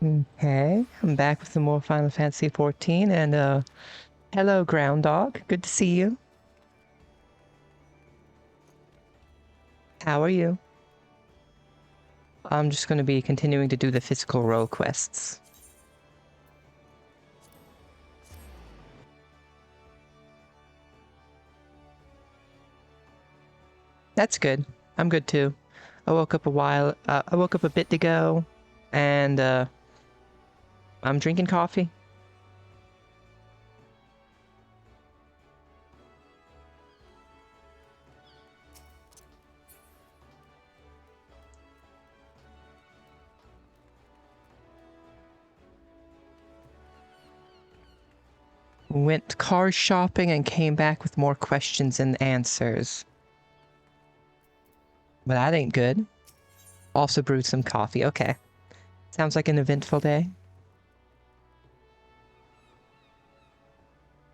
Okay, I'm back with some more Final Fantasy XIV, and hello, Ground Dog. Good to see you. How are you? I'm just going to be continuing to do the physical role quests. That's good. I'm good too. I woke up a bit ago, and I'm drinking coffee. Went car shopping and came back with more questions and answers. But that ain't good. Also brewed some coffee. Okay. Sounds like an eventful day.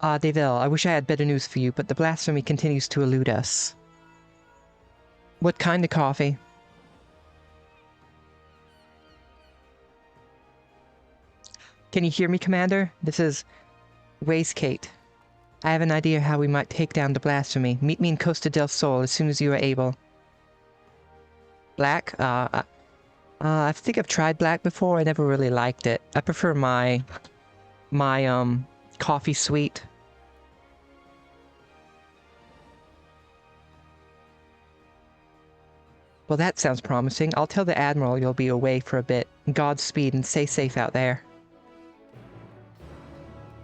Ah, Deville, I wish I had better news for you, but the blasphemy continues to elude us. What kind of coffee? Can you hear me, Commander? This is Wayscate. I have an idea how we might take down the blasphemy. Meet me in Costa del Sol as soon as you are able. Black? I think I've tried black before. I never really liked it. I prefer my coffee sweet. Well, that sounds promising. I'll tell the Admiral you'll be away for a bit. Godspeed and stay safe out there.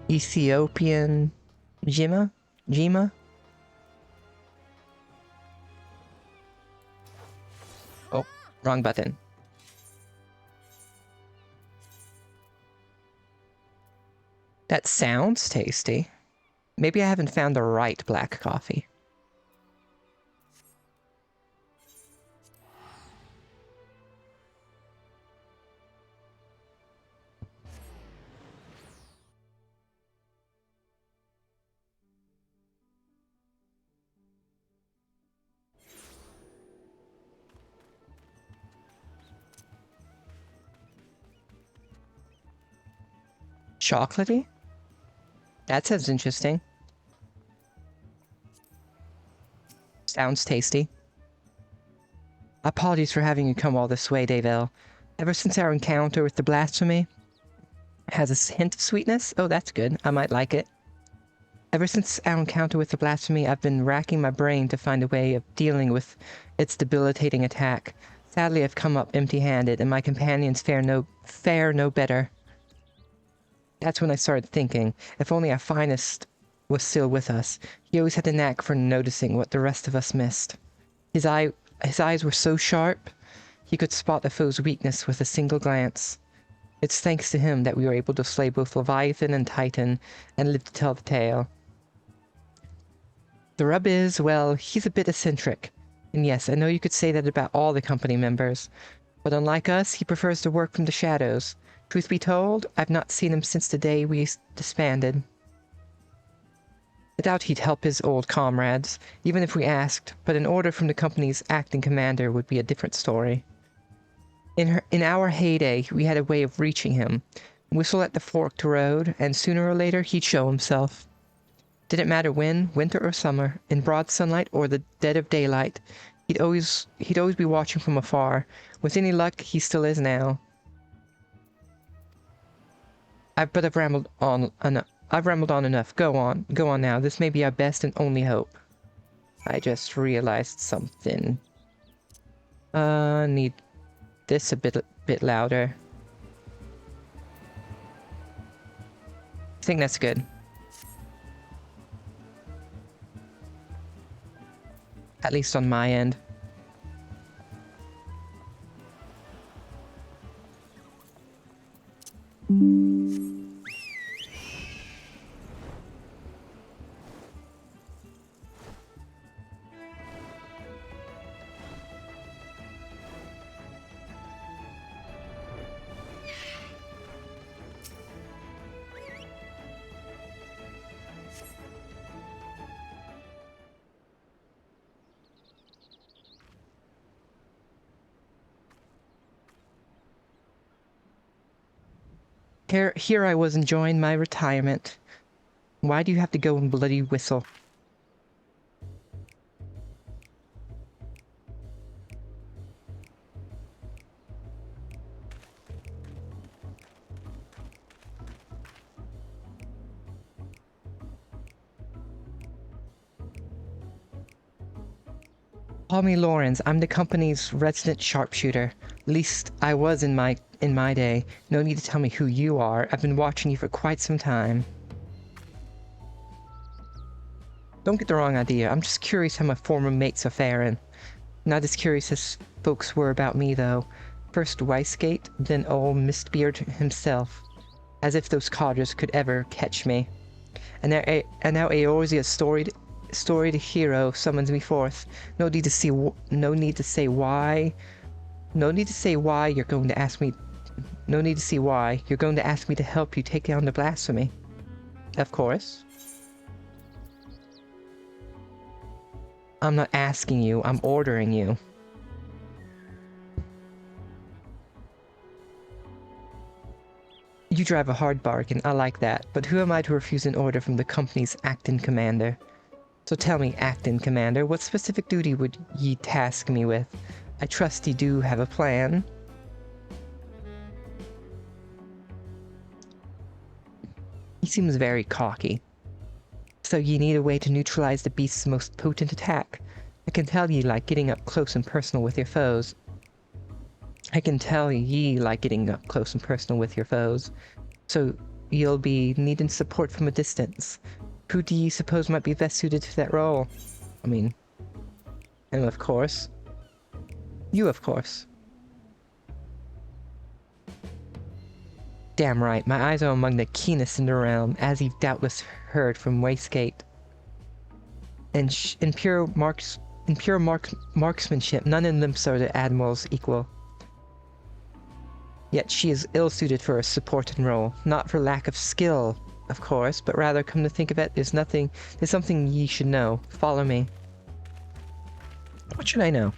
Ethiopian... Jima? Jima? Oh, wrong button. That sounds tasty. Maybe I haven't found the right black coffee. Chocolatey? That sounds interesting. Sounds tasty. Apologies for having you come all this way, Davil. Ever since our encounter with the blasphemy, has a hint of sweetness? Oh, that's good. I might like it. Ever since our encounter with the blasphemy, I've been racking my brain to find a way of dealing with its debilitating attack. Sadly, I've come up empty-handed, and my companions fare no better. That's when I started thinking, if only our finest was still with us. He always had the knack for noticing what the rest of us missed. His eyes were so sharp, he could spot a foe's weakness with a single glance. It's thanks to him that we were able to slay both Leviathan and Titan and live to tell the tale. The rub is, well, he's a bit eccentric. And yes, I know you could say that about all the company members. But unlike us, he prefers to work from the shadows. Truth be told, I've not seen him since the day we disbanded. I doubt he'd help his old comrades, even if we asked, but an order from the company's acting commander would be a different story. In our heyday, we had a way of reaching him. Whistle at the forked road, and sooner or later he'd show himself. Didn't matter when, winter or summer, in broad sunlight or the dead of daylight, he'd always be watching from afar. With any luck, he still is now. I've rambled on enough. Go on now. This may be our best and only hope. I just realized something. Need this a bit louder. I think that's good. At least on my end. Here I was enjoying my retirement. Why do you have to go and bloody whistle? Call me Lawrence. I'm the company's resident sharpshooter. At least I was in my day. No need to tell me who you are. I've been watching you for quite some time. Don't get the wrong idea. I'm just curious how my former mates are faring. Not as curious as folks were about me, though. First Weissgate, then old Mistbeard himself. As if those codgers could ever catch me. And now Eorzea's storied hero summons me forth. No need to say why. No need to say why you're going to ask me. No need to see why. You're going to ask me to help you take down the blasphemy. Of course. I'm not asking you, I'm ordering you. You drive a hard bargain, I like that, but who am I to refuse an order from the company's acting commander? So tell me, acting commander, what specific duty would ye task me with? I trust ye do have a plan. He seems very cocky. So ye need a way to neutralize the beast's most potent attack. I can tell ye like getting up close and personal with your foes. So you'll be needing support from a distance. Who do ye suppose might be best suited to that role? I mean, and of course, you of course. Damn right, my eyes are among the keenest in the realm, as you've doubtless heard from Waistgate. In pure marksmanship, none in Limsa are the Admiral's equal. Yet she is ill-suited for a supporting role, not for lack of skill, of course, but rather, come to think of it, there's something ye should know. Follow me. What should I know?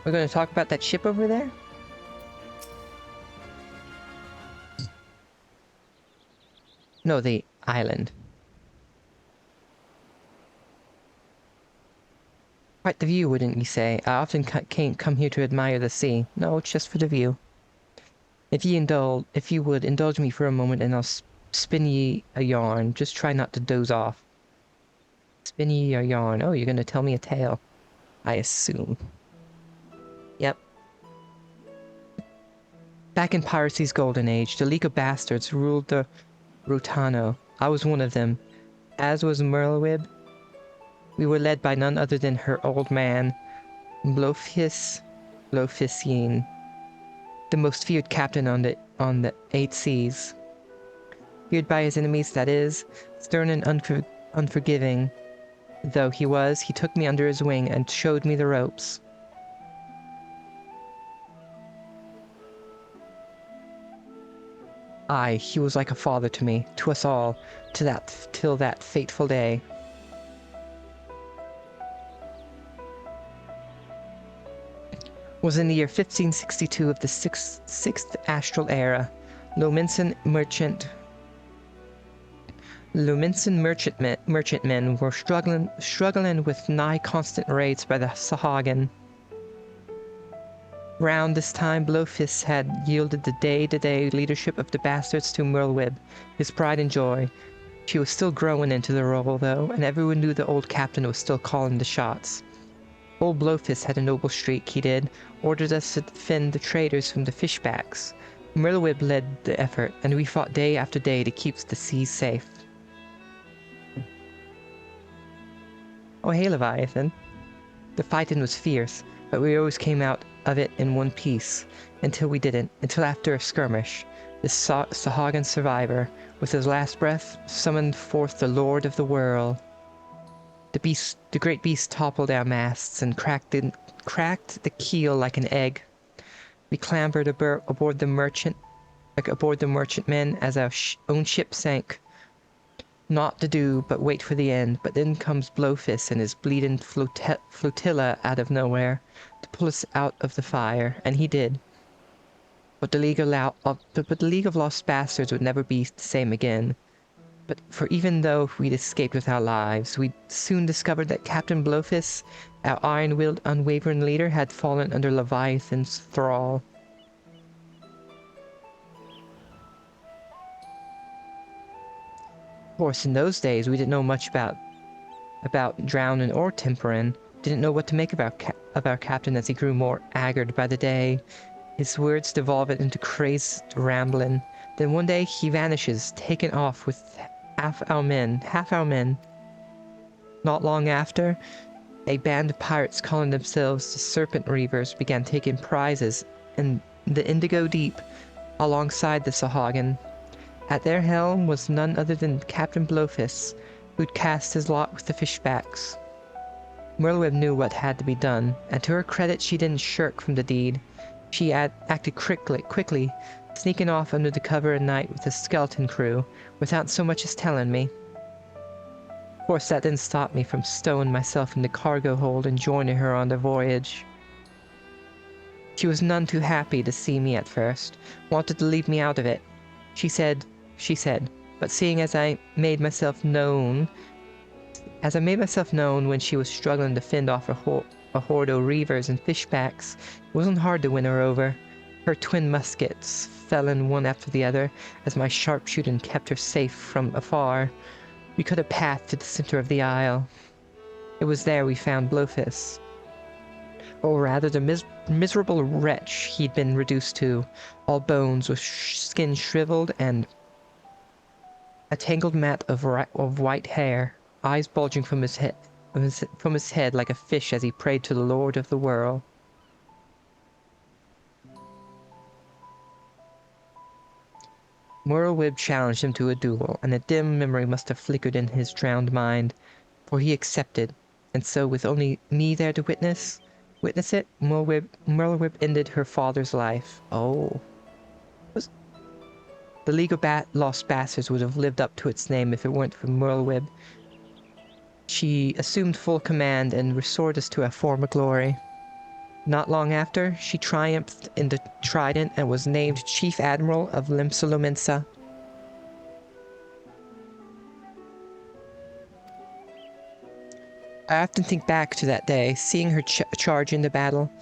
We're going to talk about that ship over there? No, the island. Quite the view, wouldn't you say? I often can't come here to admire the sea. No, it's just for the view. If you would indulge me for a moment, and I'll spin ye a yarn. Just try not to doze off. Spin ye a yarn. Oh, you're going to tell me a tale. I assume. Yep. Back in piracy's golden age, the League of Bastards ruled the Rutano. I was one of them, as was Merlwib. We were led by none other than her old man, Blofiscine, the most feared captain on the 8 seas. Feared by his enemies, that is, stern and unforgiving though he was, he took me under his wing and showed me the ropes. Aye, he was like a father to me, to us all, till that fateful day. Was in the year 1562 of the sixth astral era. Luminson merchantmen were struggling with nigh constant raids by the Sahagin. Round this time, Blofist had yielded the day-to-day leadership of the bastards to Merlwib, his pride and joy. She was still growing into the role, though, and everyone knew the old captain was still calling the shots. Old Blofist had a noble streak, he did, ordered us to defend the traders from the fishbacks. Merlwib led the effort, and we fought day after day to keep the seas safe. Oh, hey, Leviathan. The fighting was fierce, but we always came out of it in one piece, until after a skirmish, the Sahagin survivor, with his last breath, summoned forth the Lord of the Whirl. The great beast toppled our masts and cracked the keel like an egg. We clambered aboard the merchantmen as our own ship sank. Naught to do but wait for the end, but then comes Blowfist and his bleeding flotilla out of nowhere to pull us out of the fire, and he did. But the League of Lost Bastards would never be the same again. For even though we'd escaped with our lives, we soon discovered that Captain Blowfist, our iron-willed, unwavering leader, had fallen under Leviathan's thrall. Of course, in those days, we didn't know much about drowning or tempering. Didn't know what to make of our captain as he grew more haggard by the day. His words devolved into crazed rambling. Then one day he vanishes, taken off with half our men. Not long after, a band of pirates calling themselves the Serpent Reavers began taking prizes in the Indigo Deep alongside the Sahagin. At their helm was none other than Captain Blowfist, who'd cast his lot with the fishbacks. Merlweb knew what had to be done, and to her credit she didn't shirk from the deed. She acted quickly, sneaking off under the cover of night with the skeleton crew, without so much as telling me. Of course, that didn't stop me from stowing myself in the cargo hold and joining her on the voyage. She was none too happy to see me at first, wanted to leave me out of it. She said, but seeing as I made myself known when she was struggling to fend off a horde of reavers and fishbacks, it wasn't hard to win her over. Her twin muskets fell in one after the other, as my sharpshooting kept her safe from afar. We cut a path to the center of the isle. It was there we found Blowfist. Or rather, the miserable wretch he'd been reduced to, all bones, with skin shriveled and a tangled mat of white hair, eyes bulging from his head like a fish as he prayed to the Lord of the world. Merlweb challenged him to a duel, and a dim memory must have flickered in his drowned mind, for he accepted, and so with only me there to witness it, Merlweb ended her father's life. Oh. The League of Lost Bastards would have lived up to its name if it weren't for Merlweb. She assumed full command and restored us to our former glory. Not long after, she triumphed in the Trident and was named Chief Admiral of Limsa. I often think back to that day, seeing her charge into battle,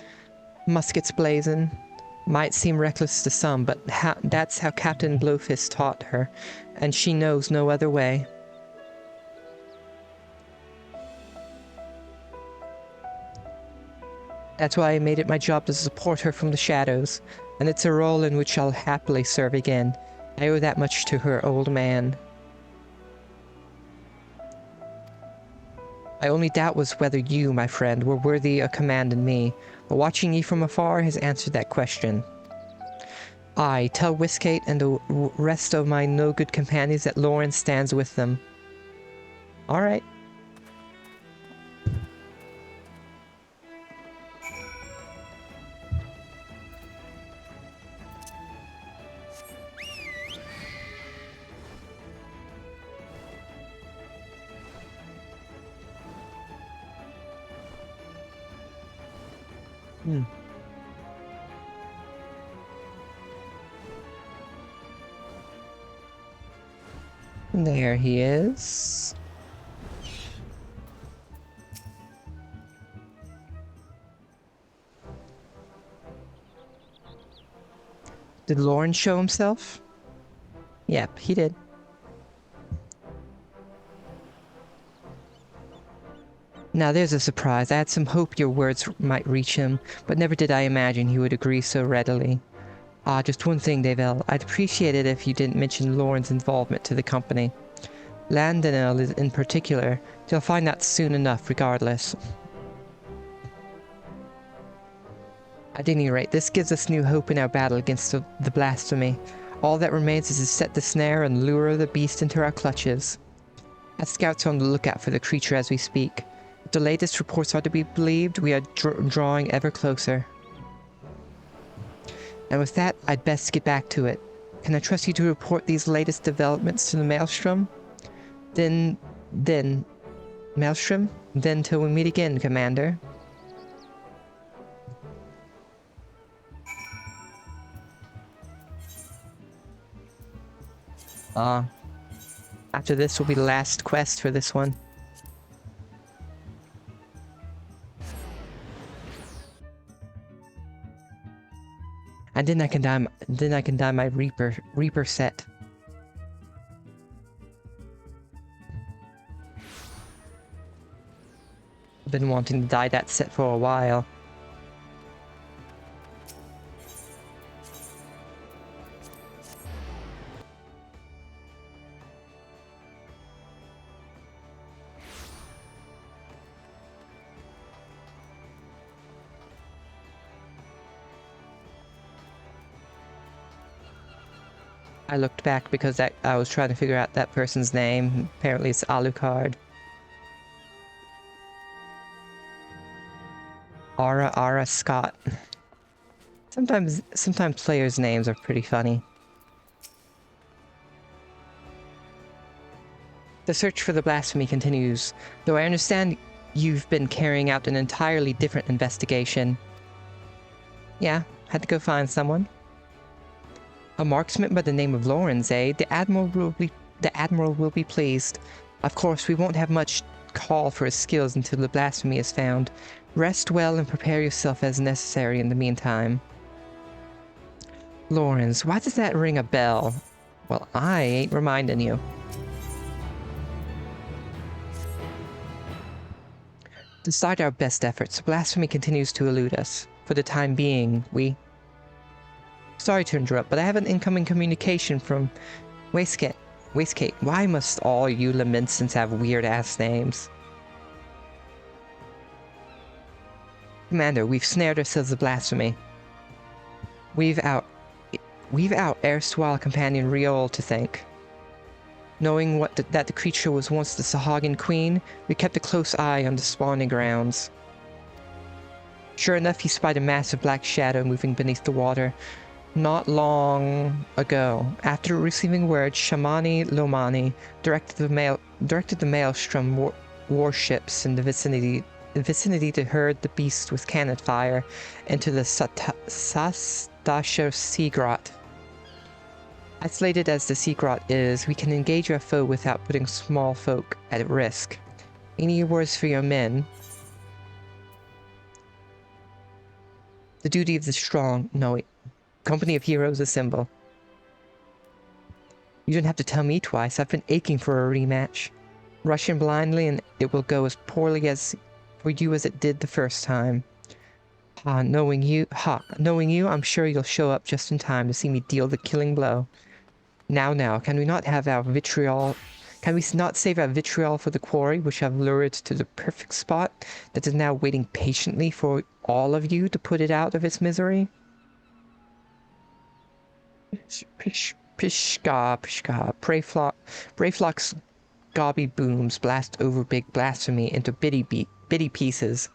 muskets blazing. Might seem reckless to some, but that's how Captain Blowfist taught her, and she knows no other way. That's why I made it my job to support her from the shadows, and it's a role in which I'll happily serve again. I owe that much to her old man. My only doubt was whether you, my friend, were worthy of commanding me, but watching ye from afar has answered that question. Aye, tell Whiskate and the rest of my no-good companions that Lawrence stands with them. All right. There he is. Did Lawrence show himself? Yep, he did. Now there's a surprise. I had some hope your words might reach him, but never did I imagine he would agree so readily. Just one thing, Davel. I'd appreciate it if you didn't mention Lauren's involvement to the company. Landonel in particular. You'll find that soon enough, regardless. At any rate, this gives us new hope in our battle against the blasphemy. All that remains is to set the snare and lure the beast into our clutches. As scouts are on the lookout for the creature as we speak. If the latest reports are to be believed, we are drawing ever closer. And with that, I'd best get back to it. Can I trust you to report these latest developments to the Maelstrom? Then, Maelstrom? Then till we meet again, Commander. After this will be the last quest for this one. And then I can dye my Reaper set. I've been wanting to dye that set for a while. I looked back because I was trying to figure out that person's name. Apparently it's Alucard. Ara Scott. Sometimes players' names are pretty funny. The search for the blasphemy continues, though I understand you've been carrying out an entirely different investigation. Yeah, had to go find someone. A marksman by the name of Lawrence, eh? The Admiral will be pleased. Of course, we won't have much call for his skills until the blasphemy is found. Rest well and prepare yourself as necessary in the meantime. Lawrence, why does that ring a bell? Well, I ain't reminding you. Despite our best efforts, blasphemy continues to elude us. For the time being, we... Sorry to interrupt, but I have an incoming communication from Wastegate. Why must all you Lamentsons have weird-ass names? Commander, we've snared ourselves a blasphemy. We've our erstwhile companion Riol to thank. Knowing that the creature was once the Sahagin Queen, we kept a close eye on the spawning grounds. Sure enough, he spied a massive black shadow moving beneath the water. Not long ago, after receiving word, Shamani Lomani directed the Maelstrom warships in the vicinity to herd the beast with cannon fire into the Sastasha Sea Grot. Isolated as the Sea Grot is, we can engage our foe without putting small folk at risk. Any words for your men? The duty of the strong... No, Company of Heroes assemble. You don't have to tell me twice. I've been aching for a rematch. Rush in blindly and it will go as poorly for you as it did the first time. Knowing you, I'm sure you'll show up just in time to see me deal the killing blow. Now, can we not have our vitriol... Can we not save our vitriol for the quarry, which I've lured to the perfect spot that is now waiting patiently for all of you to put it out of its misery? Pishka. Brayflock's gobby booms blast over big blasphemy into bitty pieces.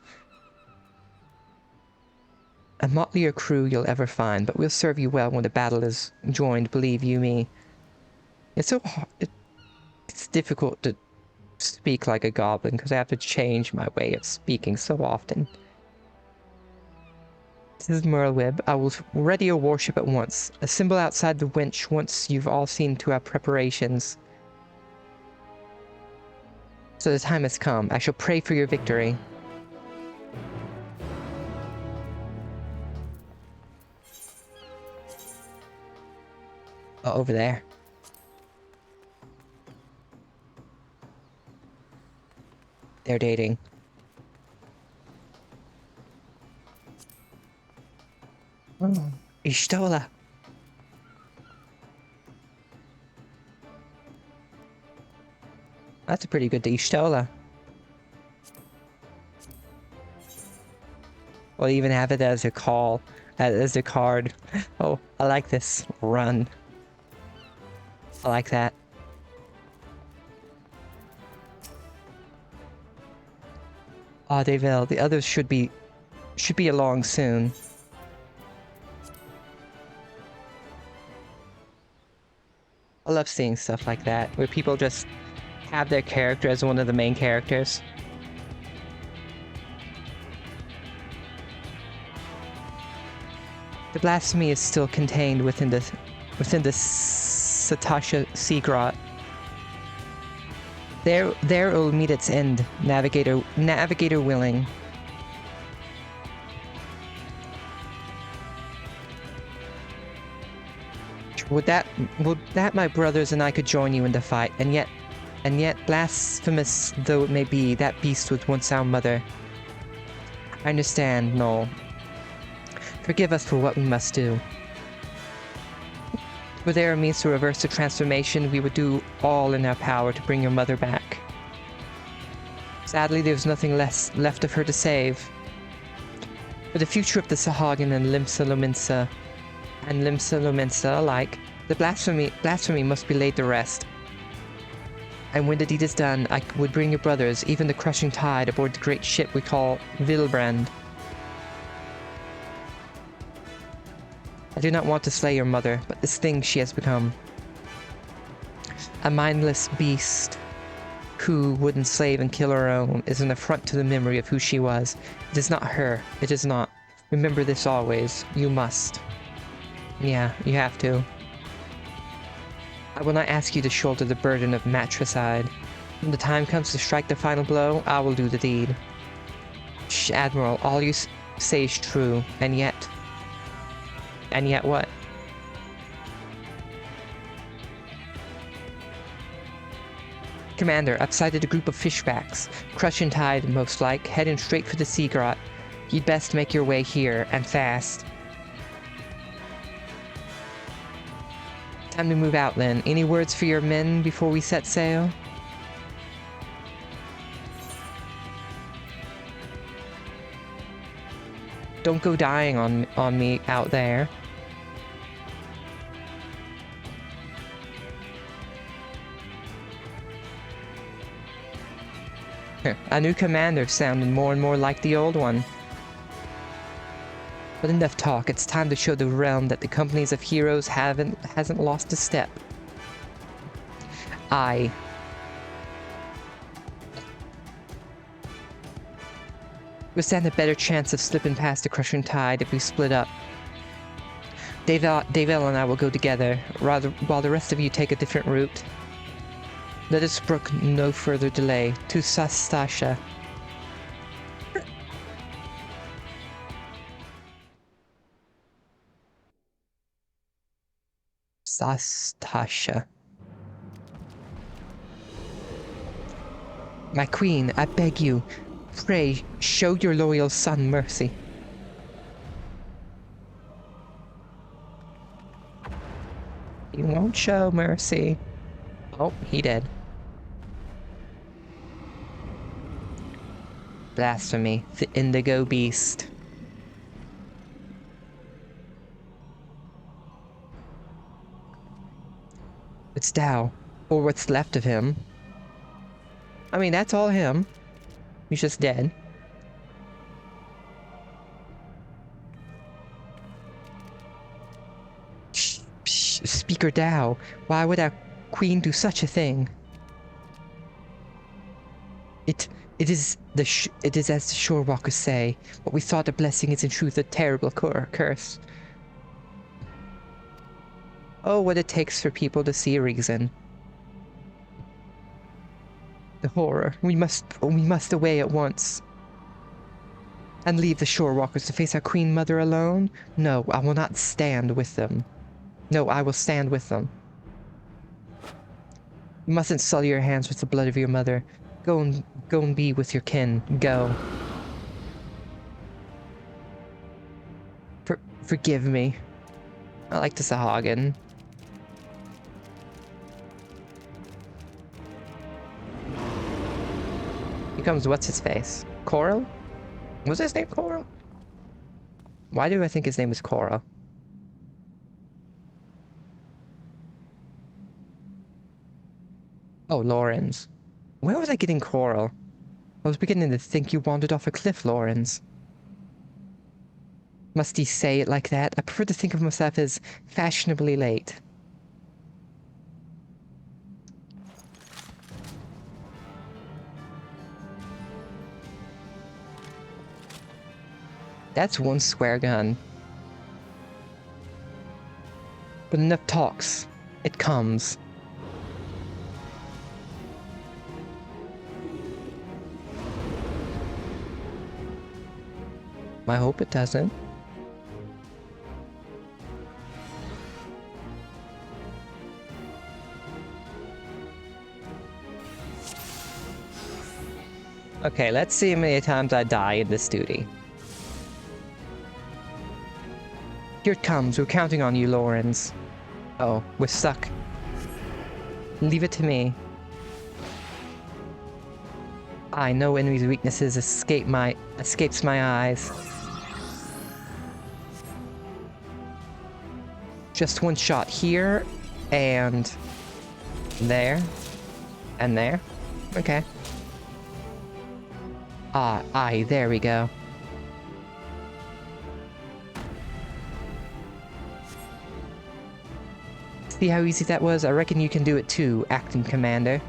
A motlier crew you'll ever find, but we'll serve you well when the battle is joined, believe you me. It's so hard. It's difficult to speak like a goblin because I have to change my way of speaking so often. This is Merlweb. I will ready a warship at once. Assemble outside the winch once you've all seen to our preparations. So the time has come. I shall pray for your victory. Oh, over there. They're dating. Oh, Ishtola. That's a pretty good Ishtola. We'll even have it as a call, as a card. Oh, I like this. Run. I like that. Ah, Deville, the others should be along soon. I love seeing stuff like that, where people just have their character as one of the main characters. The blasphemy is still contained within the Satasha Sea Grot. There it will meet its end, navigator willing. Would that my brothers and I could join you in the fight, and yet, blasphemous though it may be, that beast was once our mother. I understand, Noel. Forgive us for what we must do. Were there a means to reverse the transformation, we would do all in our power to bring your mother back. Sadly, there's nothing left of her to save. For the future of the Sahagin and Limsa Lominsa alike, the blasphemy must be laid to rest. And when the deed is done, I would bring your brothers, even the crushing tide, aboard the great ship we call Vilbrand. I do not want to slay your mother, but this thing she has become. A mindless beast who would enslave and kill her own is an affront to the memory of who she was. It is not her. It is not. Remember this always. You must. Yeah, you have to. I will not ask you to shoulder the burden of matricide. When the time comes to strike the final blow, I will do the deed. Shh, Admiral, all you say is true, and yet... And yet what? Commander, I've sighted a group of fishbacks. Crushing tide, most like, heading straight for the sea grot. You'd best make your way here, and fast. Time to move out, then. Any words for your men before we set sail? Don't go dying on me out there. A new commander sounding more and more like the old one. But enough talk, it's time to show the realm that the companies of heroes hasn't lost a step. We stand a better chance of slipping past the crushing tide if we split up. Davel and I will go together, while the rest of you take a different route. Let us brook no further delay. To Sastasha. Sastasha. My queen, I beg you, pray, show your loyal son mercy. He won't show mercy. Oh, he did. Blasphemy, the indigo beast. It's Tao, or what's left of him. I mean, that's all him. He's just dead. Shh, shh, Speaker Tao, why would our queen do such a thing? It is as the shore walkers say. What we thought a blessing is in truth a terrible curse. Oh, what it takes for people to see reason. The horror. We must away at once. And leave the shore walkers to face our queen mother alone? No, I will not stand with them. No, I will stand with them. You mustn't sully your hands with the blood of your mother. Go and be with your kin. Go. Forgive me. I like the Sahagin. Here comes what's-his-face? Coral? Was his name Coral? Why do I think his name is Coral? Oh, Lawrence. Where was I getting Coral? I was beginning to think you wandered off a cliff, Lawrence. Must he say it like that? I prefer to think of myself as fashionably late. That's one square gun. But enough talks. It comes. I hope it doesn't. Okay, let's see how many times I die in this duty. Here it comes. We're counting on you, Lawrence. Oh, we're stuck. Leave it to me. I know enemies' weaknesses escapes my eyes. Just one shot here, and there, and there. Okay. Aye, there we go. See how easy that was? I reckon you can do it too, Acting Commander.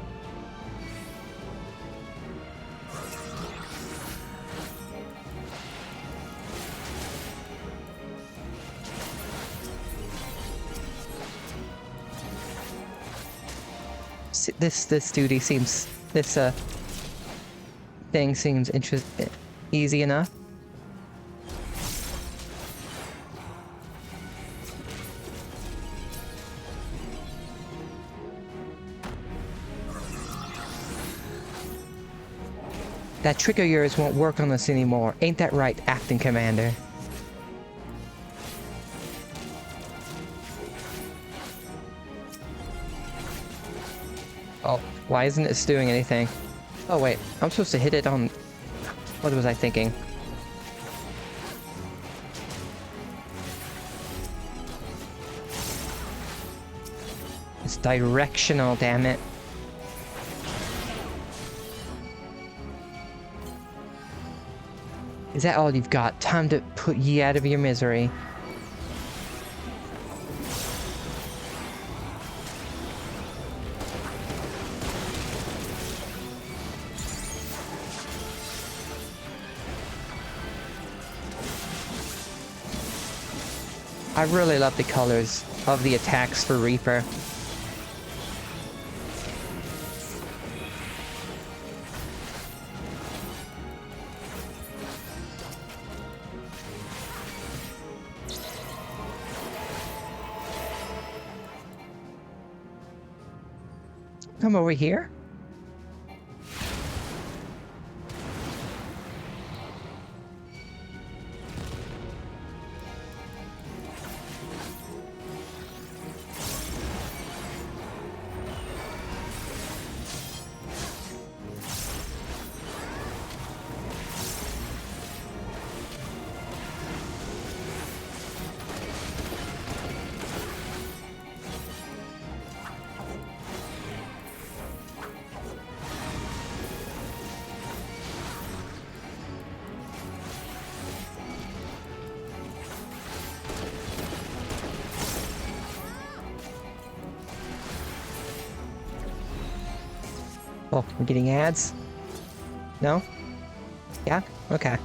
This duty seems... This, thing seems easy enough. That trick of yours won't work on us anymore. Ain't that right, Acting Commander? Oh, why isn't it doing anything? Oh wait, I'm supposed to hit it on... What was I thinking? It's directional, damn it. Is that all you've got? Time to put ye out of your misery. I really love the colors of the attacks for Reaper. Come over here. Oh, we're getting ads? No? Yeah? Okay.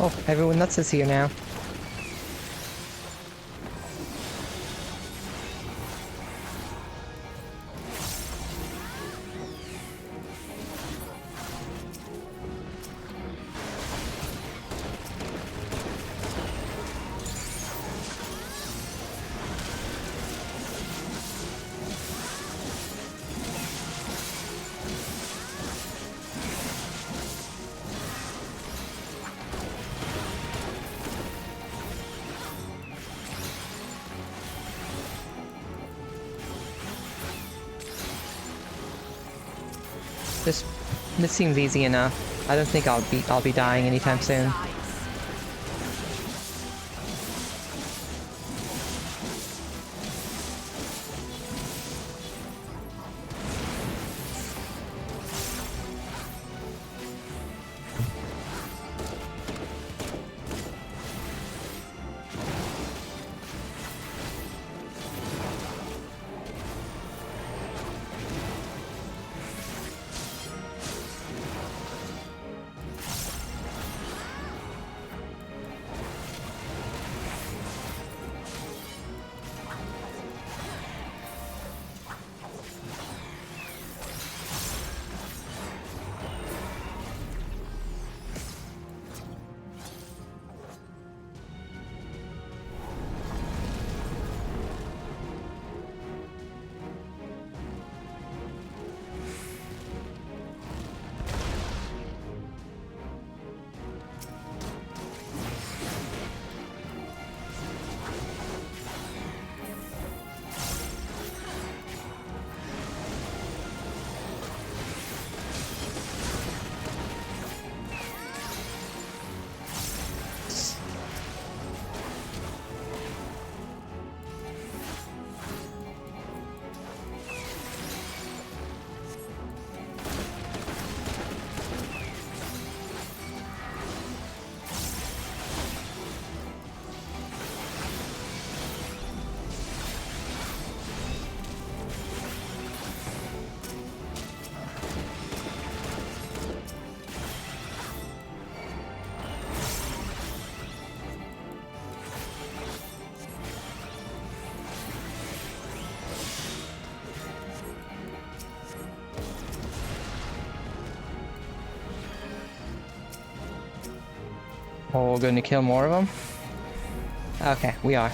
Oh, everyone nuts is here now. This seems easy enough. I don't think I'll be dying anytime soon. Oh, we're gonna kill more of them? Okay, we are.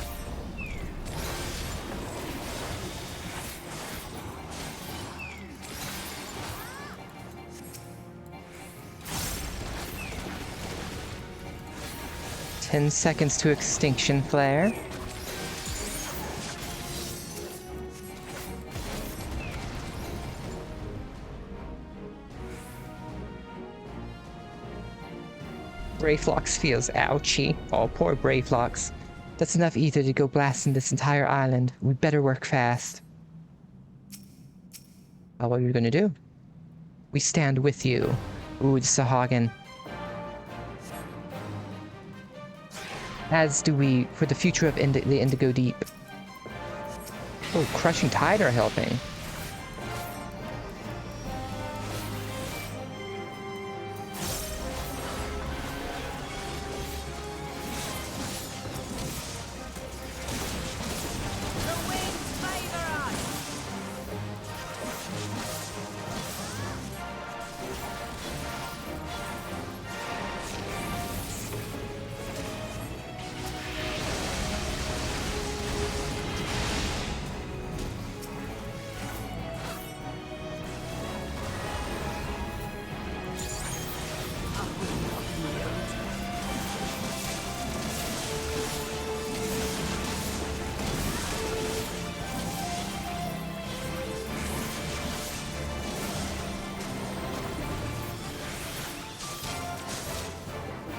"10 seconds to extinction flare." Brayflox feels ouchy. Oh, poor Brayflox. That's enough ether to go blasting this entire island. We better work fast. Oh, what are you gonna do? We stand with you. Ood Sahagin. As do we for the future of the Indigo Deep. Oh, Crushing Tide are helping.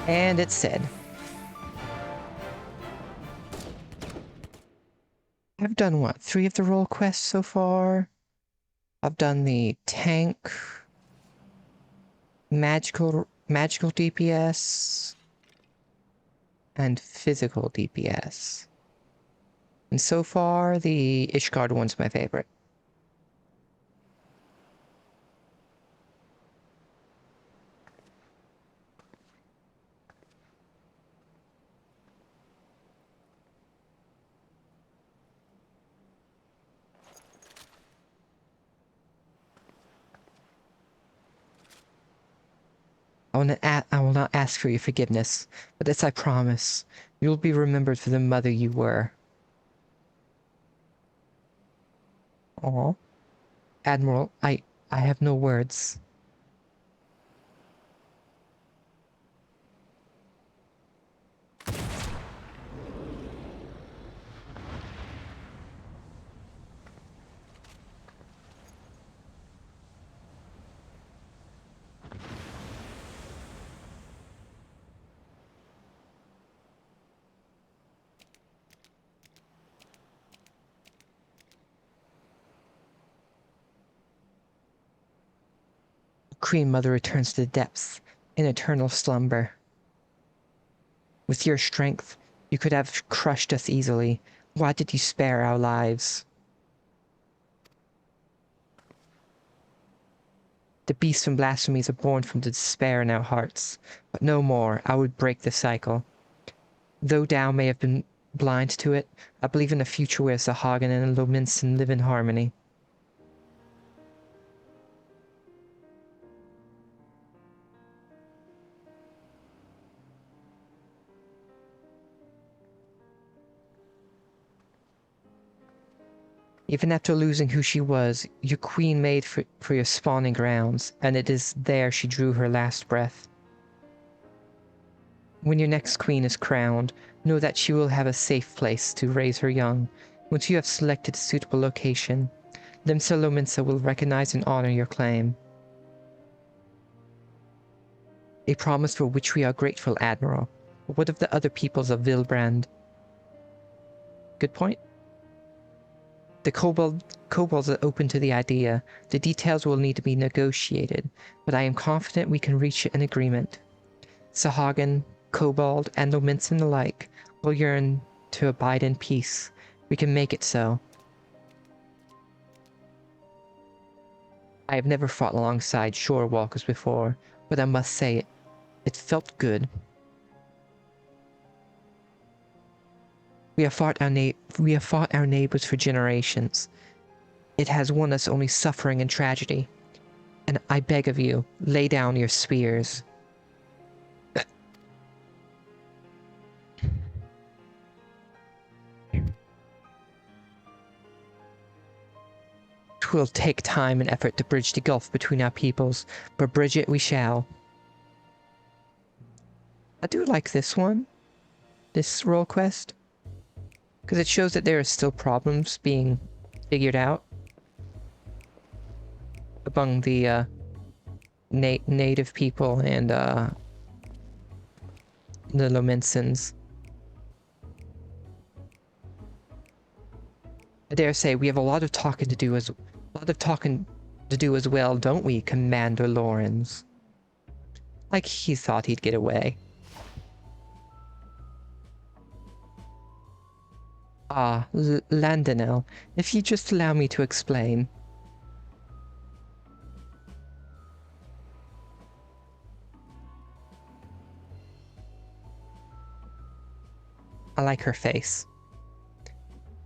And it's said. I've done what? 3 of the role quests so far? I've done the tank, magical DPS, and physical DPS. And so far, the Ishgard one's my favorite. I will not ask for your forgiveness, but this I promise. You'll be remembered for the mother you were. Aw. Admiral, I have no words. Queen Mother returns to the depths in eternal slumber. With your strength, you could have crushed us easily. Why did you spare our lives? The beasts and blasphemies are born from the despair in our hearts, but no more. I would break the cycle. Though Tao may have been blind to it, I believe in a future where Sahagin and Lominson live in harmony. Even after losing who she was, your queen made for your spawning grounds, and it is there she drew her last breath. When your next queen is crowned, know that she will have a safe place to raise her young. Once you have selected a suitable location, Limsa Lominsa will recognize and honor your claim. A promise for which we are grateful, Admiral. But what of the other peoples of Vilbrand? Good point. The kobolds are open to the idea. The details will need to be negotiated, but I am confident we can reach an agreement. Sahagin, Kobold, and Lominson alike will yearn to abide in peace. We can make it so. I have never fought alongside shore walkers before, but I must say it felt good. We have fought our neighbors for generations. It has won us only suffering and tragedy. And I beg of you, lay down your spears. 'Twill take time and effort to bridge the gulf between our peoples, but bridge it we shall. I do like this one, this role quest, because it shows that there are still problems being figured out among the native people and the Lominsons. I dare say we have a lot of talking to do as well, don't we, Commander Lawrence? Like he thought he'd get away. Ah, Landonel, if you just allow me to explain. I like her face.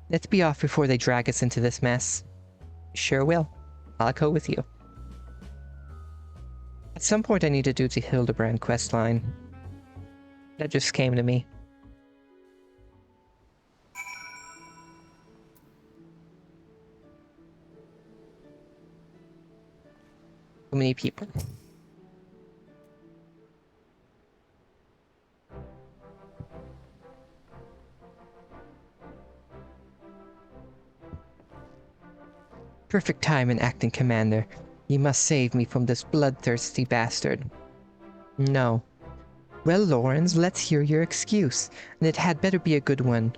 Let's be off before they drag us into this mess. Sure will. I'll go with you. At some point I need to do the Hildebrand questline. That just came to me. Too many people. Perfect time in acting, Commander. You must save me from this bloodthirsty bastard. No. Well, Lawrence, let's hear your excuse, and it had better be a good one.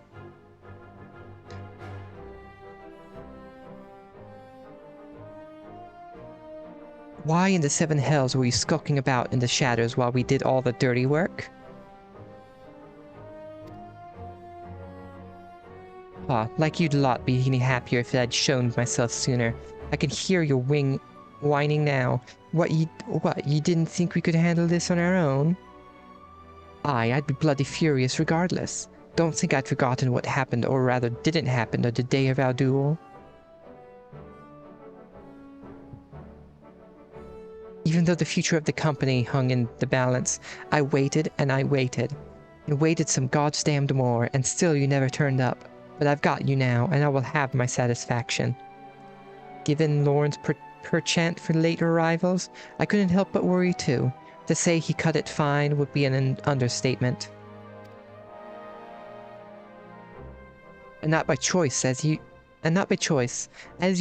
Why in the seven hells were you skulking about in the shadows while we did all the dirty work? Ah, like you'd lot be any happier if I'd shown myself sooner. I can hear your whining now. What, you didn't think we could handle this on our own? Aye, I'd be bloody furious regardless. Don't think I'd forgotten what happened, or rather didn't happen, on the day of our duel. Even though the future of the company hung in the balance, I waited and I waited. And waited some goddamned more, and still you never turned up. But I've got you now, and I will have my satisfaction. Given Lawrence perchant for later arrivals, I couldn't help but worry too. To say he cut it fine would be an understatement. And not by choice, as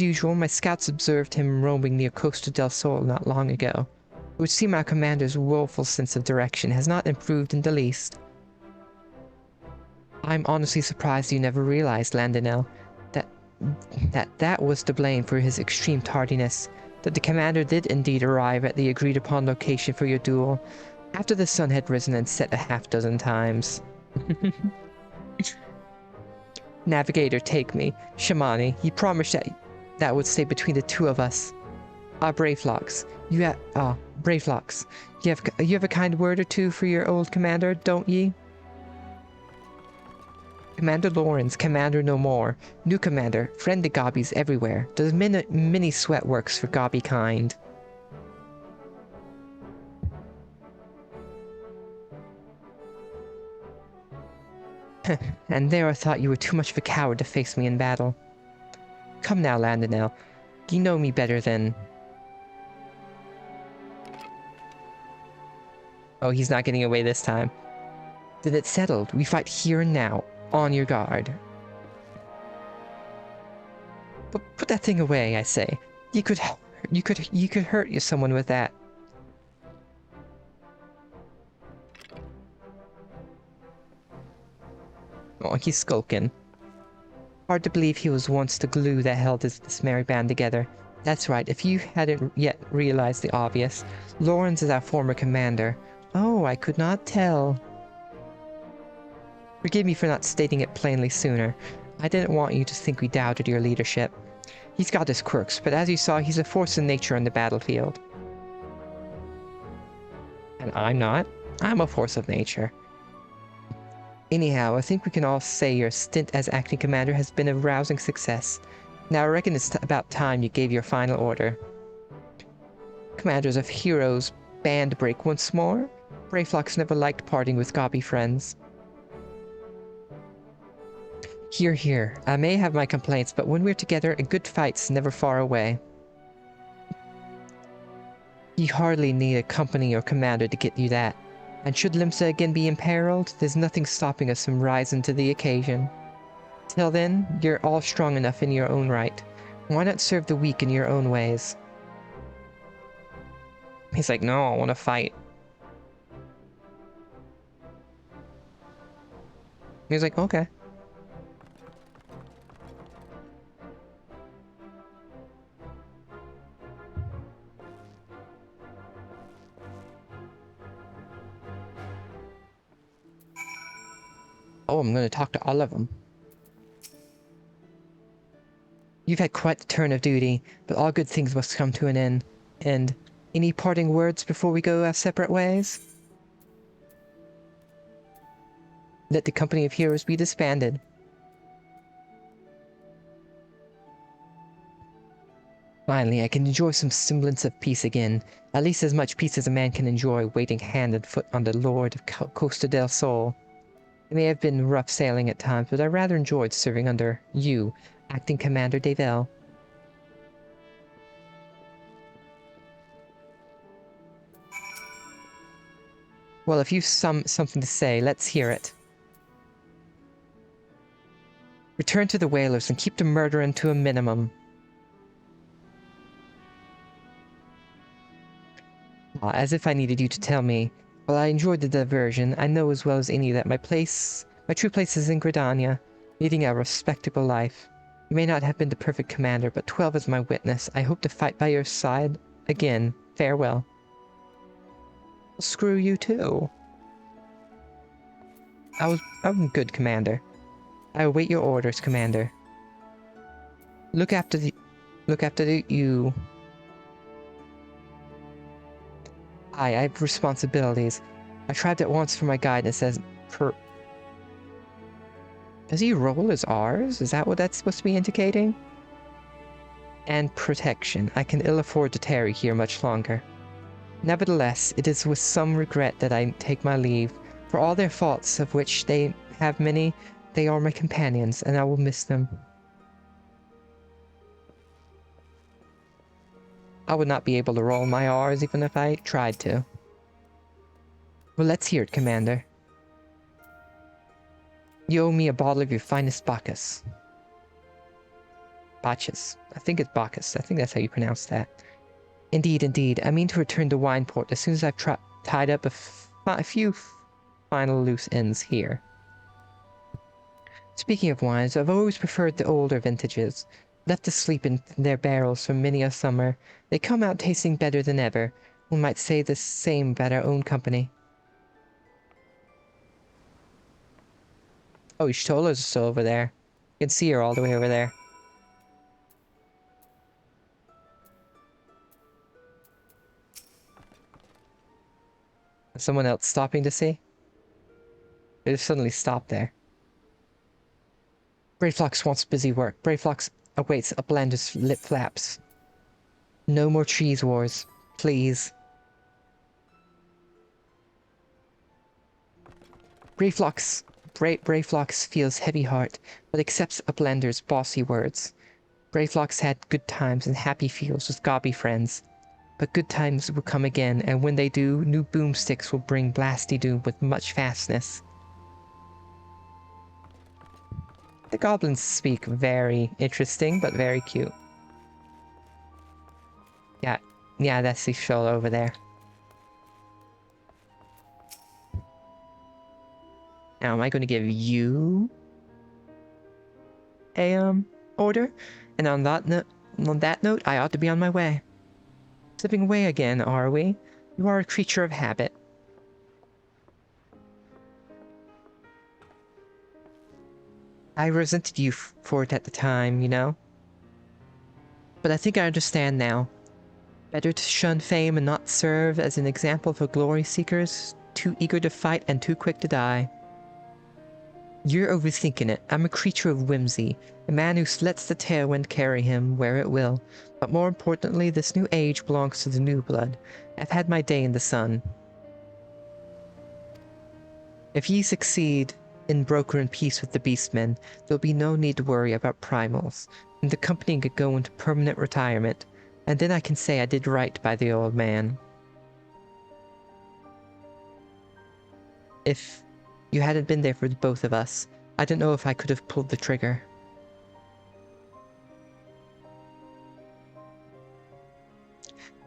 usual, my scouts observed him roaming near Costa del Sol not long ago. It would seem our commander's woeful sense of direction has not improved in the least. I'm honestly surprised you never realized, Landonel, that was to blame for his extreme tardiness. that the commander did indeed arrive at the agreed-upon location for your duel, after the sun had risen and set a half-dozen times. Navigator, take me. Shamani, he promised that would stay between the two of us. Bravelocks, Bravelocks, you have a kind word or two for your old commander, don't ye? Commander Lawrence, commander no more. New commander, friend to gobbies everywhere. Does mini sweat works for gobby kind. And there I thought you were too much of a coward to face me in battle. Come now, Landonell. You know me better than... Oh, he's not getting away this time. Then it's settled. We fight here and now. On your guard. But put that thing away, I say. You could hurt someone with that. Oh, he's skulking. Hard to believe he was once the glue that held this merry band together. That's right, if you hadn't yet realized the obvious, Lawrence is our former commander. Oh, I could not tell. Forgive me for not stating it plainly sooner. I didn't want you to think we doubted your leadership. He's got his quirks, but as you saw, he's a force of nature on the battlefield. And I'm not. I'm a force of nature. Anyhow, I think we can all say your stint as acting commander has been a rousing success. Now I reckon it's about time you gave your final order. Commanders of Heroes, band break once more. Bravelocks never liked parting with gobby friends. Hear, hear. I may have my complaints, but when we're together, a good fight's never far away. You hardly need a company or commander to get you that. And should Limsa again be imperiled, there's nothing stopping us from rising to the occasion. Till then, you're all strong enough in your own right. Why not serve the weak in your own ways? He's like, no, I want to fight. He's like, okay. Oh, I'm going to talk to all of them. You've had quite the turn of duty, but all good things must come to an end. And any parting words before we go our separate ways? Let the company of heroes be disbanded. Finally, I can enjoy some semblance of peace again. At least as much peace as a man can enjoy waiting hand and foot on the Lord of Costa del Sol. It may have been rough sailing at times, but I rather enjoyed serving under you, Acting Commander Davel. Well, if you've something to say, let's hear it. Return to the whalers and keep the murdering to a minimum. As if I needed you to tell me. While I enjoyed the diversion, I know as well as any that my true place is in Gridania, leading a respectable life. You may not have been the perfect commander, but 12 is my witness. I hope to fight by your side again. Farewell. Screw you too. I'm good, Commander. I await your orders, Commander. Look after you. I have responsibilities. I tried at once for my guidance as per... Does he roll his R's? Is that what that's supposed to be indicating? And protection. I can ill afford to tarry here much longer. Nevertheless, it is with some regret that I take my leave. For all their faults, of which they have many, they are my companions, and I will miss them. I would not be able to roll my R's even if I tried to. Well, let's hear it, Commander. You owe me a bottle of your finest Bacchus. Bacchus. I think it's Bacchus. I think that's how you pronounce that. Indeed, indeed. I mean to return to Wineport as soon as I've tied up a few final loose ends here. Speaking of wines, I've always preferred the older vintages. Left asleep in their barrels for many a summer, they come out tasting better than ever. One might say the same about our own company. Oh, Ishtola's still over there. You can see her all the way over there. Someone else stopping to see? They just suddenly stopped there. Brayflox wants busy work. Brayflox awaits Uplander's lip flaps. No more cheese wars, please. Brayflox feels heavy heart, but accepts Uplander's bossy words. Brayflox had good times and happy feels with gobby friends. But good times will come again, and when they do, new boomsticks will bring Blasty Doom with much fastness. The goblins speak very interesting, but very cute. Yeah, that's the shoal over there. Now, am I going to give you a order? And on that note, I ought to be on my way. Slipping away again, are we? You are a creature of habit. I resented you for it at the time, you know? But I think I understand now. Better to shun fame and not serve as an example for glory seekers, too eager to fight and too quick to die. You're overthinking it. I'm a creature of whimsy, a man who lets the tailwind carry him where it will. But more importantly, this new age belongs to the new blood. I've had my day in the sun. If ye succeed in brokering peace with the beastmen, there'll be no need to worry about primals, and the company could go into permanent retirement, and then I can say I did right by the old man. If you hadn't been there for the both of us, I don't know if I could have pulled the trigger.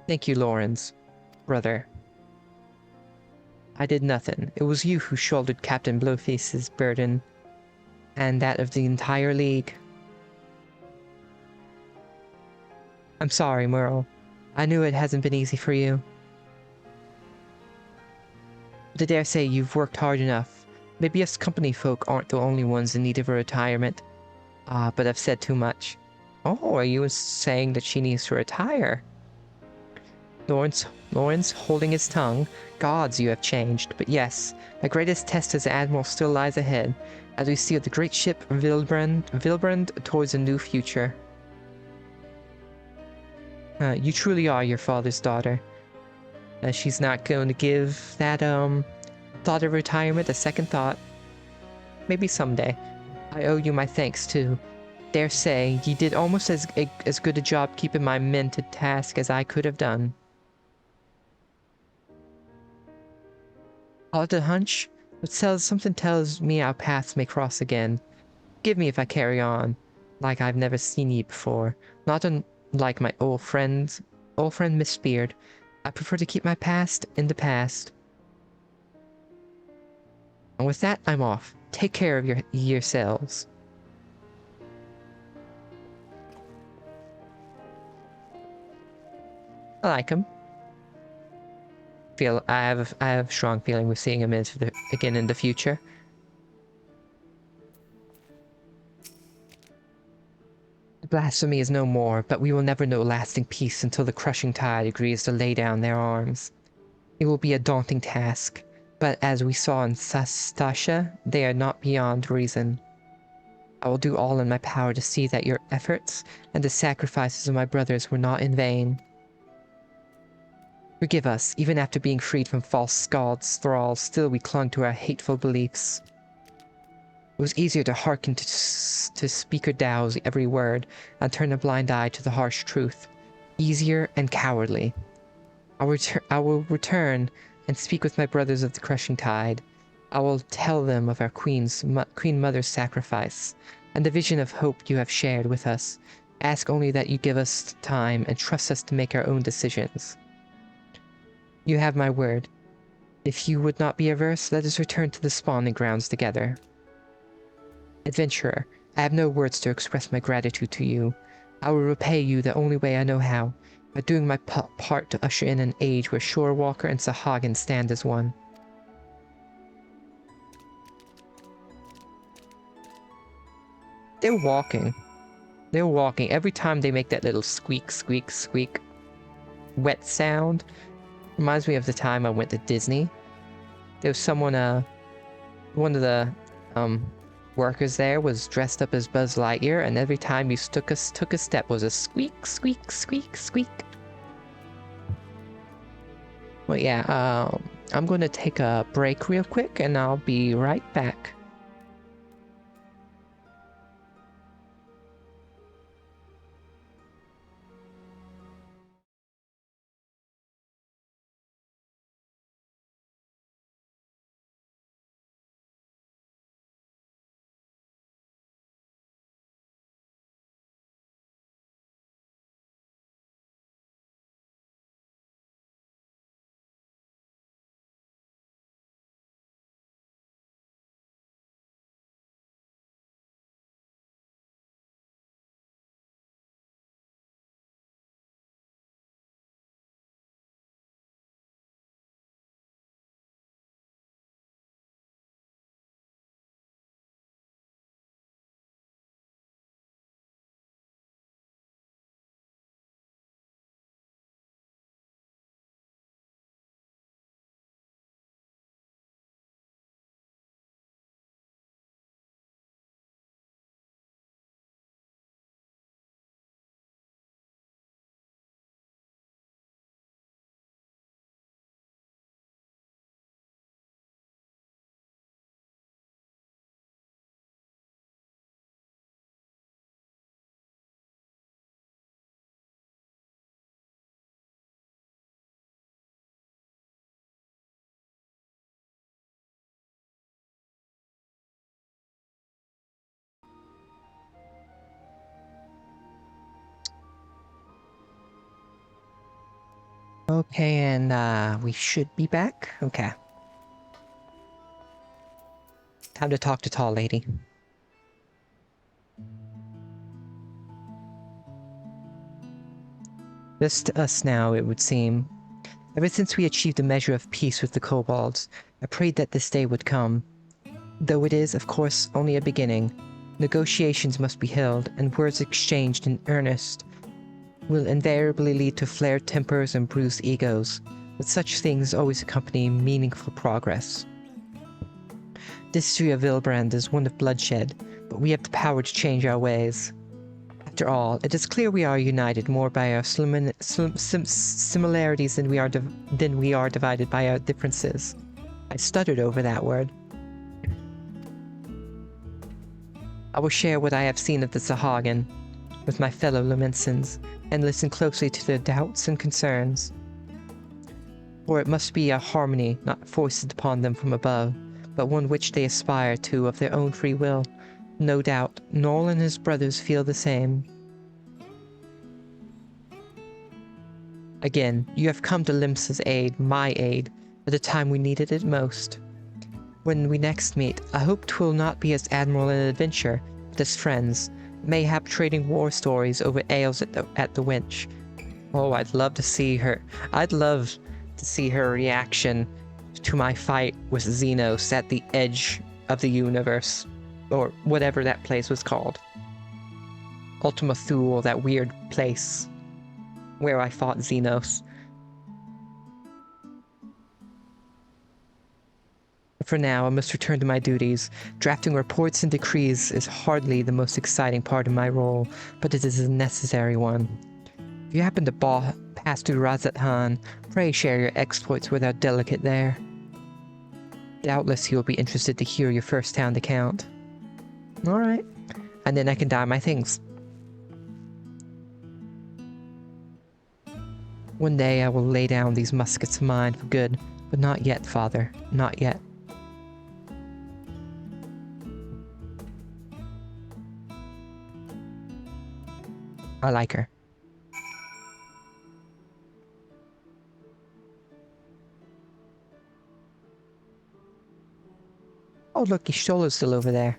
Thank you, Lawrence, brother. I did nothing. It was you who shouldered Captain Blowface's burden, and that of the entire League. I'm sorry, Merle. I knew it hasn't been easy for you. But I dare say you've worked hard enough. Maybe us company folk aren't the only ones in need of a retirement. But I've said too much. Oh, are you saying that she needs to retire? Lawrence holding his tongue. Gods, you have changed. But yes, my greatest test as Admiral still lies ahead, as we steer the great ship Vilbrand towards a new future. You truly are your father's daughter. She's not going to give that, thought of retirement a second thought. Maybe someday. I owe you my thanks, too. Dare say, ye did almost as good a job keeping my men to task as I could have done. All the hunch? But something tells me our paths may cross again. Forgive me if I carry on, like I've never seen ye before. Not unlike my old friend Miss Beard. I prefer to keep my past in the past. And with that, I'm off. Take care of yourselves. I like him. I have a strong feeling we're seeing him again in the future. Blasphemy is no more, but we will never know lasting peace until the crushing tide agrees to lay down their arms. It will be a daunting task, but as we saw in Sastasha, they are not beyond reason. I will do all in my power to see that your efforts and the sacrifices of my brothers were not in vain. Forgive us, even after being freed from false gods' thralls, still we clung to our hateful beliefs. It was easier to hearken to Speaker Dow's every word and turn a blind eye to the harsh truth. Easier and cowardly. I will return and speak with my brothers of the crushing tide. I will tell them of our Queen Mother's sacrifice, and the vision of hope you have shared with us. Ask only that you give us time and trust us to make our own decisions. You have my word. If you would not be averse, let us return to the spawning grounds together. Adventurer, I have no words to express my gratitude to you. I will repay you the only way I know how, by doing my part to usher in an age where Shorewalker and Sahagin stand as one. They're walking. They're walking. Every time they make that little squeak, squeak, squeak wet sound, reminds me of the time I went to Disney. There was someone, one of the workers there was dressed up as Buzz Lightyear, and every time you took a step was a squeak, squeak, squeak, squeak. Well, yeah, I'm going to take a break real quick, and I'll be right back. Okay, and we should be back. Okay. Time to talk to Tall Lady. Just us now, it would seem. Ever since we achieved a measure of peace with the kobolds, I prayed that this day would come. Though it is, of course, only a beginning, negotiations must be held, and words exchanged in earnest will invariably lead to flared tempers and bruised egos, but such things always accompany meaningful progress. The history of Vilbrand is one of bloodshed, but we have the power to change our ways. After all, it is clear we are united more by our similarities than we are divided by our differences. I stuttered over that word. I will share what I have seen of the Sahagin with my fellow Lumensons, and listen closely to their doubts and concerns. For it must be a harmony not foisted upon them from above, but one which they aspire to of their own free will. No doubt, Noel and his brothers feel the same. Again, you have come to Limsa's aid, my aid, at the time we needed it most. When we next meet, I hope 'twill not be as admiral in adventure, but as friends, mayhap trading war stories over ales at the Winch. Oh, I'd love to see her. I'd love to see her reaction to my fight with Xenos at the edge of the universe, or whatever that place was called. Ultima Thule, that weird place where I fought Xenos. For now, I must return to my duties. Drafting reports and decrees is hardly the most exciting part of my role, but it is a necessary one. If you happen to pass through Razat-Han, pray share your exploits with our delegate there. Doubtless he will be interested to hear your first-hand account. Alright. And then I can dye my things. One day I will lay down these muskets of mine for good, but not yet, father. Not yet. I like her. Oh, look, Ishtola's still over there.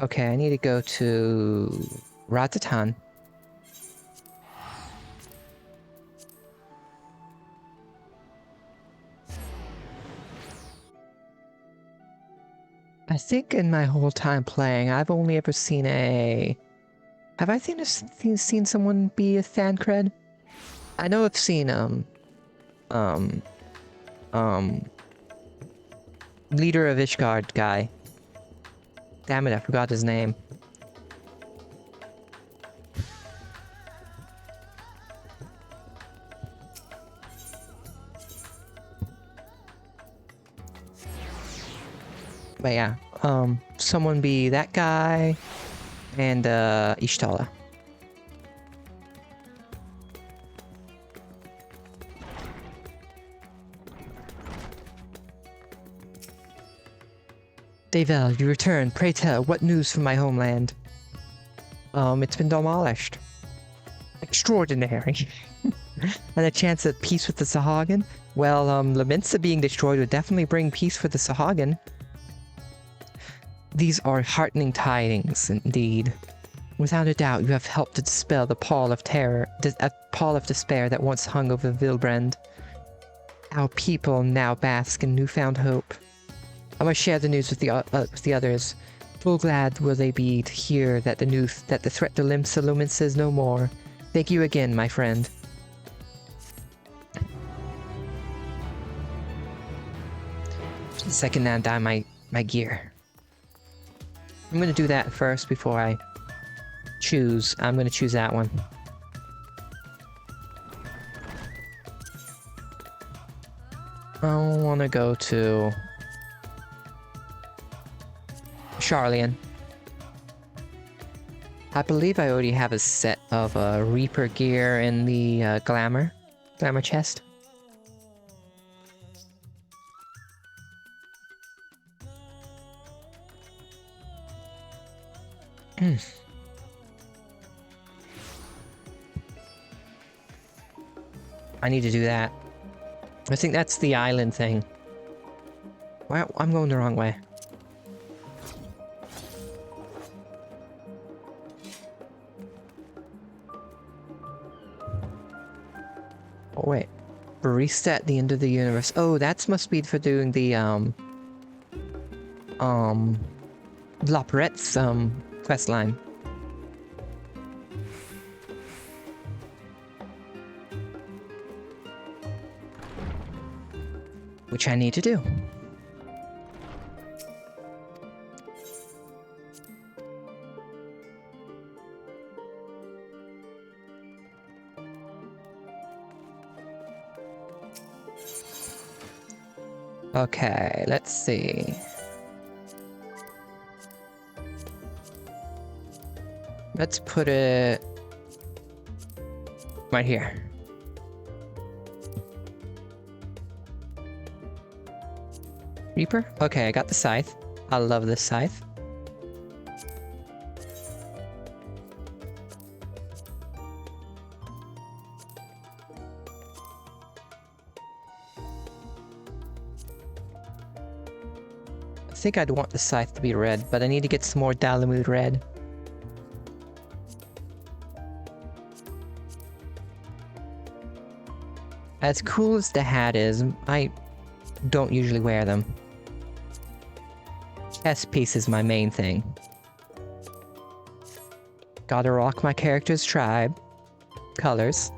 Okay, I need to go to Ratatan. I think in my whole time playing, I've only ever seen a... Have I seen someone be a Thancred? I know I've seen, um, leader of Ishgard guy. Damn it, I forgot his name. But yeah, someone be that guy, and, Ishtala. Davel, you return. Pray tell, what news from my homeland? It's been demolished. Extraordinary. And a chance at peace with the Sahagin? Well, Laminsa being destroyed would definitely bring peace for the Sahagin. These are heartening tidings, indeed. Without a doubt, you have helped to dispel the pall of terror, a pall of despair that once hung over Vilbrand. Our people now bask in newfound hope. I must share the news with the others. Full glad will they be to hear that the threat to Limsa is no more. Thank you again, my friend. Second now dye my gear. I'm gonna do that first before I choose. I'm gonna choose that one. I wanna go to Charlian. I believe I already have a set of Reaper gear in the Glamour chest. I need to do that. I think that's the island thing. Well, I'm going the wrong way. Oh wait. Barista at the end of the universe. Oh, that must be for doing the Loperette's quest line. Which I need to do. Okay, let's see. Let's put it right here. Reaper? Okay, I got the scythe. I love this scythe. I think I'd want the scythe to be red, but I need to get some more Dalamud red. As cool as the hat is, I don't usually wear them. Chest piece is my main thing. Gotta rock my character's tribe. Colors.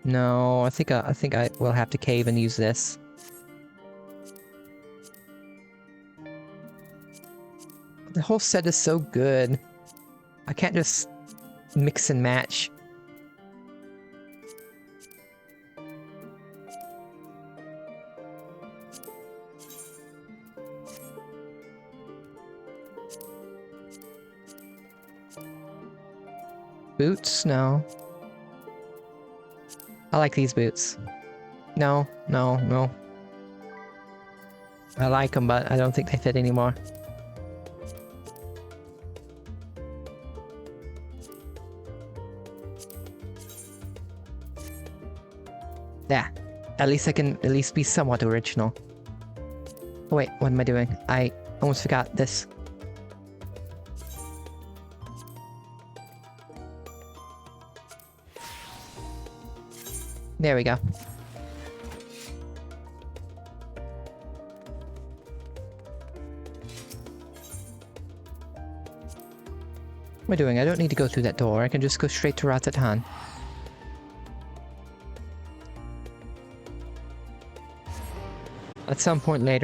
No, I think I will have to cave and use this. The whole set is so good. I can't just mix and match. Boots? No. I like these boots. No, no, no. I like them, but I don't think they fit anymore. Yeah. At least I can at least be somewhat original. Oh, wait, what am I doing? I almost forgot this. There we go. What am I doing? I don't need to go through that door. I can just go straight to Razatan. At some point later,